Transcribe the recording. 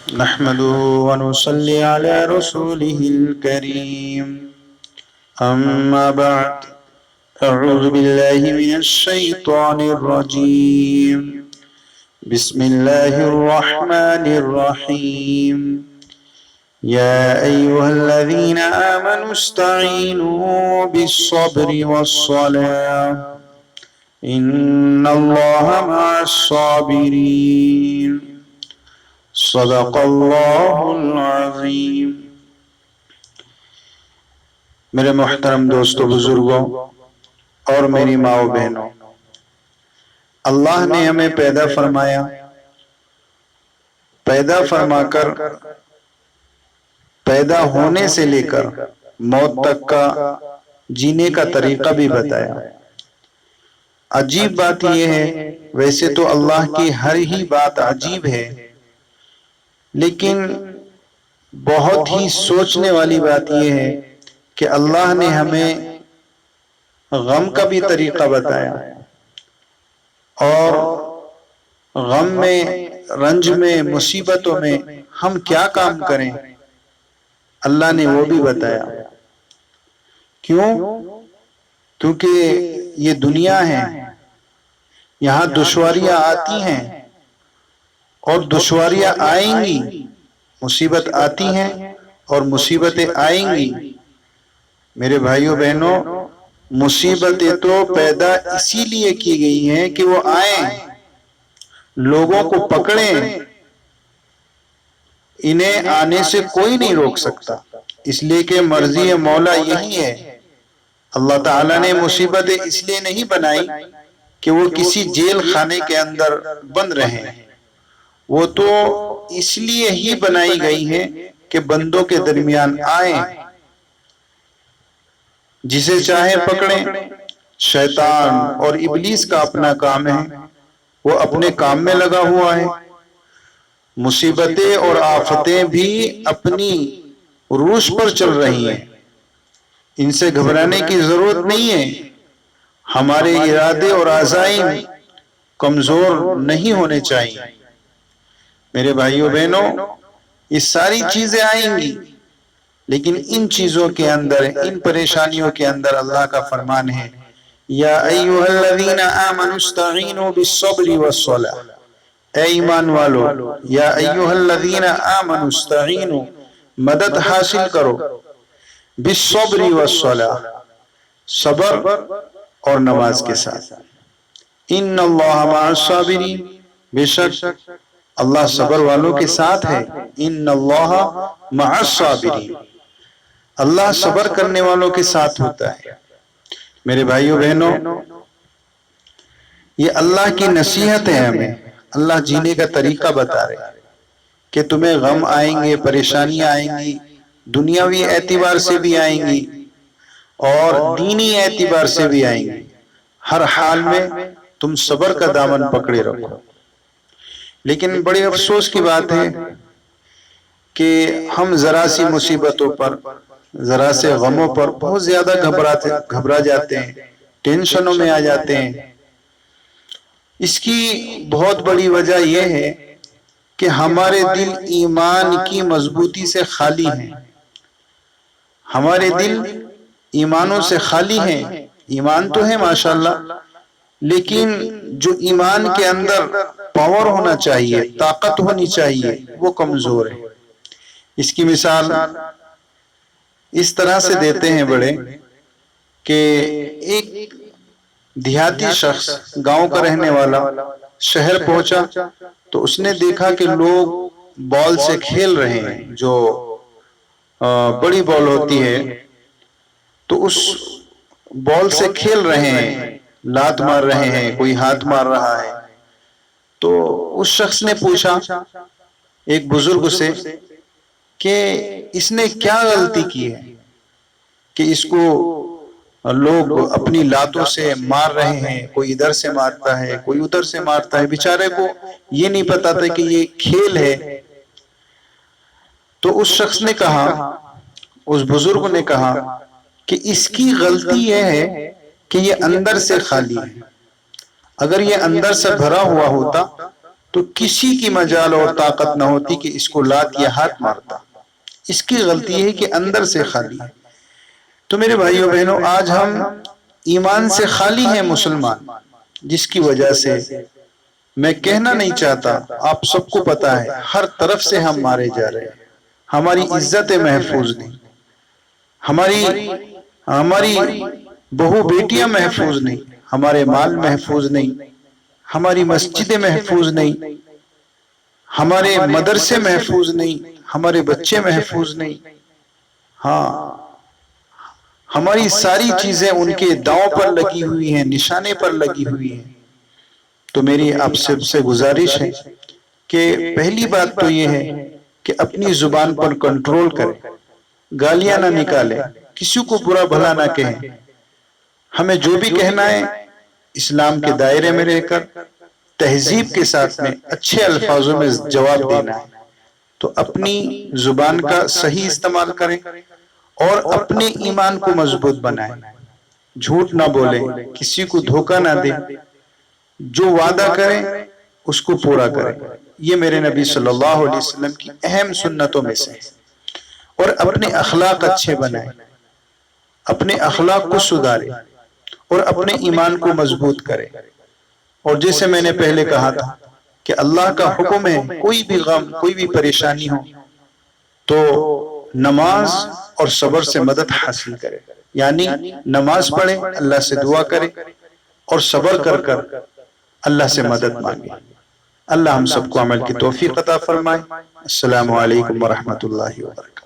نحمده ونصلي على رسوله الكريم أما بعد أعوذ بالله من الشيطان الرجيم بسم الله الرحمن الرحيم يا أيها الذين آمنوا استعينوا بالصبر والصلاة إن الله مع الصابرين صدق اللہ العظیم۔ میرے محترم دوستو، بزرگوں اور میری ماں و بہنوں، اللہ نے ہمیں پیدا فرمایا، پیدا فرما کر پیدا ہونے سے لے کر موت تک کا جینے کا طریقہ بھی بتایا۔ عجیب بات یہ ہے، ویسے تو اللہ کی ہر ہی بات عجیب ہے، لیکن بہت ہی سوچنے والی بات یہ ہے کہ اللہ نے ہمیں غم کا بھی طریقہ بتایا، اور غم میں، رنج میں، مصیبتوں میں ہم کیا کام کریں، اللہ نے وہ بھی بتایا۔ کیوں؟ کیونکہ یہ دنیا ہے، یہاں دشواریاں آتی ہیں اور دشواریاں آئیں گی، مصیبت آتی ہیں اور مصیبتیں آئیں گی۔ میرے بھائیوں بہنوں، مصیبتیں تو پیدا اسی لیے کی گئی ہیں کہ وہ آئیں، لوگوں کو پکڑیں، انہیں آنے سے کوئی نہیں روک سکتا، اس لیے کہ مرضی مولا یہی ہے۔ اللہ تعالیٰ نے مصیبتیں اس لیے نہیں بنائی کہ وہ کسی جیل خانے کے اندر بند رہیں، وہ تو اس لیے ہی بنائی گئی ہیں کہ بندوں کے درمیان آئیں، جسے چاہے پکڑیں۔ شیطان اور ابلیس کا اپنا کام ہے، وہ اپنے کام میں لگا ہوا ہے۔ مصیبتیں اور آفتیں بھی اپنی روش پر چل رہی ہیں، ان سے گھبرانے کی ضرورت نہیں ہے۔ ہمارے ارادے اور عزائم کمزور نہیں ہونے چاہیے۔ میرے بھائیوں بہنوں، یہ ساری چیزیں آئیں گی، لیکن ان چیزوں کے اندر، ان پریشانیوں کے اندر اللہ کا فرمان ہے، یا ایھا الذین آمنوا استعینوا بالصبر والصلاۃ، اے ایمان والو، یا ایھا الذین آمنوا استعینوا، مدد حاصل کرو، بالصبر والصلاۃ، صبر اور نماز کے ساتھ۔ ان اللہ مع الصابرین، بے شک اللہ صبر والوں کے ساتھ ہے۔ ان اللہ مع الصابرین، اللہ صبر کرنے والوں کے ساتھ ہوتا ہے۔ میرے بھائیوں بہنوں، یہ اللہ کی نصیحت ہے ہمیں، اللہ جینے کا طریقہ بتا رہے ہیں کہ تمہیں غم آئیں گے، پریشانیاں آئیں گی، دنیاوی اعتبار سے بھی آئیں گی اور دینی اعتبار سے بھی آئیں گی، ہر حال میں تم صبر کا دامن پکڑے رکھو۔ لیکن بڑے افسوس کی بات ہے کہ ہم ذرا سی مصیبتوں پر، ذرا سے غموں پر بہت زیادہ گھبرا جاتے ہیں، ٹینشنوں میں آ جاتے ہیں۔ اس کی بہت بڑی وجہ یہ ہے کہ ہمارے دل ایمان کی مضبوطی سے خالی ہیں، ہمارے دل ایمانوں سے خالی ہیں۔ ایمان تو ہے ماشاءاللہ، لیکن جو ایمان کے اندر پاور ہونا چاہیے، طاقت ہونی چاہیے، وہ کمزور ہے۔ اس کی مثال اس طرح سے دیتے ہیں بڑے، کہ ایک دیہاتی شخص، گاؤں کا رہنے والا، شہر پہنچا تو اس نے دیکھا کہ لوگ بال سے کھیل رہے ہیں، جو بڑی بال ہوتی ہے، تو اس بال سے کھیل رہے ہیں، لات مار رہے ہیں، کوئی ہاتھ مار رہا ہے۔ تو اس شخص نے پوچھا ایک بزرگ سے کہ اس نے کیا غلطی کی ہے کہ اس کو لوگ اپنی لاتوں سے مار رہے ہیں، کوئی ادھر سے مارتا ہے، کوئی ادھر سے مارتا ہے، بیچارے کو یہ نہیں پتا تھا کہ یہ کھیل ہے۔ تو اس شخص نے کہا، اس بزرگ نے کہا کہ اس کی غلطی یہ ہے کہ یہ اندر سے خالی ہے، اگر یہ اندر سے بھرا ہوا ہوتا تو کسی کی مجال اور طاقت نہ ہوتی کہ اس کو لات یا ہاتھ مارتا. اس کی غلطی ہے کہ اندر سے خالی ہے. تو میرے بھائیوں بہنوں، آج ہم ایمان سے خالی ہیں مسلمان، جس کی وجہ سے میں کہنا نہیں چاہتا، آپ سب کو پتا ہے ہر طرف سے ہم مارے جا رہے ہیں. ہماری عزتیں محفوظ نہیں، ہماری بہو بیٹیاں محفوظ نہیں، ہمارے مال محفوظ نہیں، ہماری مسجدیں محفوظ نہیں، ہمارے مدرسے محفوظ نہیں، ہمارے بچے محفوظ نہیں. ہاں، ہماری ساری چیزیں ان کے داؤں پر لگی ہوئی ہیں، نشانے پر لگی ہوئی ہیں. تو میری آپ سب سے گزارش ہے کہ پہلی بات تو یہ ہے کہ اپنی زبان پر کنٹرول کریں، گالیاں نہ نکالیں، کسی کو برا بھلا نہ کہیں. ہمیں جو بھی کہنا ہے اسلام کے دائرے میں رہ کر تہذیب کے ساتھ میں اچھے الفاظوں میں جواب دینا ہے. تو اپنی زبان کا صحیح استعمال کریں اور اپنے ایمان کو مضبوط بنائیں. جھوٹ نہ بولیں، کسی کو دھوکہ نہ دیں، جو وعدہ کریں اس کو پورا کریں. یہ میرے نبی صلی اللہ علیہ وسلم کی اہم سنتوں میں سے ہے. اور اپنے اخلاق اچھے بنائیں، اپنے اخلاق کو سدھاریں اور اپنے ایمان کو مضبوط کریں. اور جیسے میں نے پہلے کہا تھا کہ اللہ کا حکم ہے کوئی بھی غم، کوئی بھی پریشانی ہو تو نماز اور صبر سے مدد حاصل کرے. یعنی نماز پڑھیں، اللہ سے دعا کریں اور صبر کر کر اللہ سے مدد مانگیں. اللہ ہم سب کو عمل کی توفیق عطا فرمائے. السلام علیکم ورحمۃ اللہ وبرکاتہ.